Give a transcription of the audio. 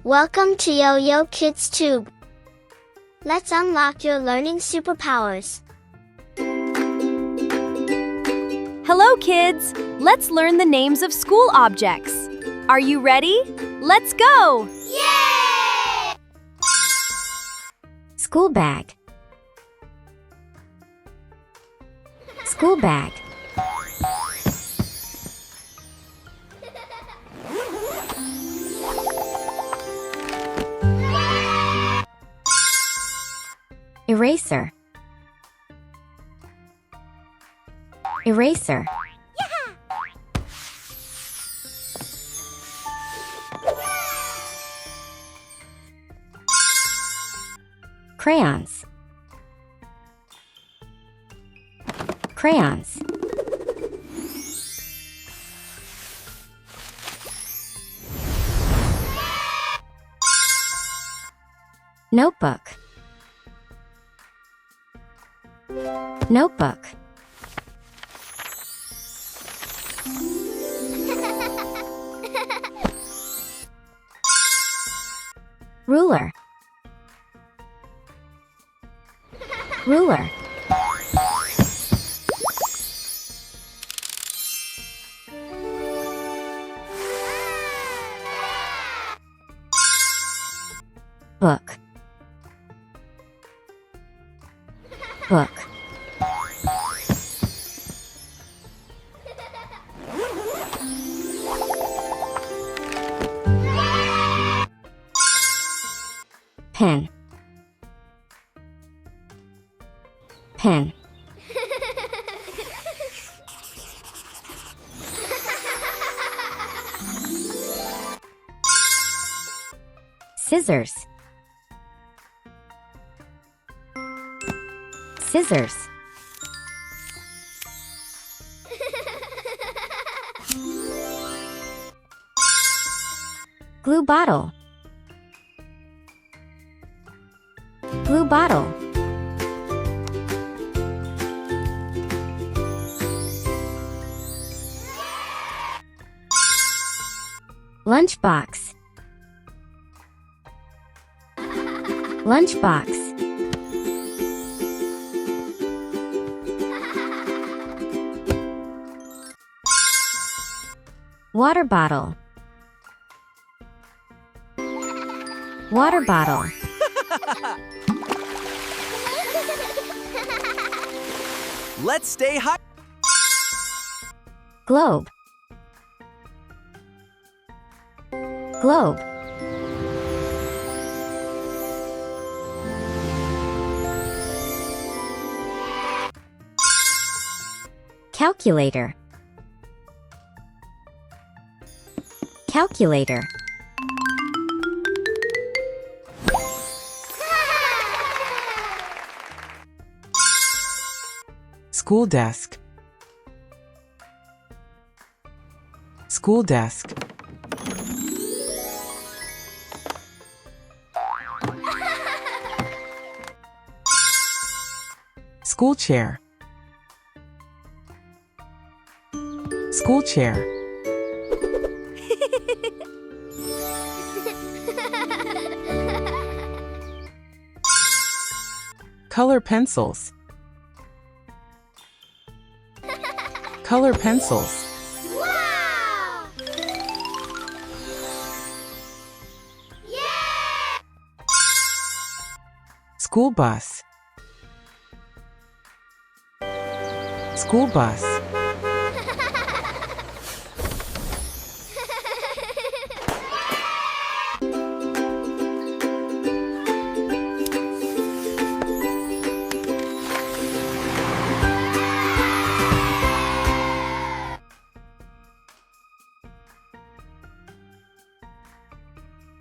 Welcome to Yo-Yo Kids Tube. Let's unlock your learning superpowers. Hello, kids! Let's learn the names of school objects. Are you ready? Let's go! Yay! School bag. School bag. Eraser. Eraser. Crayons. Crayons. Notebook. Notebook. Ruler. Ruler. Book. Book. Pen. Pen. Scissors. Scissors. Glue bottle. Glue bottle. Lunchbox. Lunchbox. Water bottle. Water bottle. Let's stay high. Globe. Globe. Calculator. Calculator. School desk. School desk. School chair. School chair. Color pencils. Color pencils. Wow! Yeah! School bus. School bus.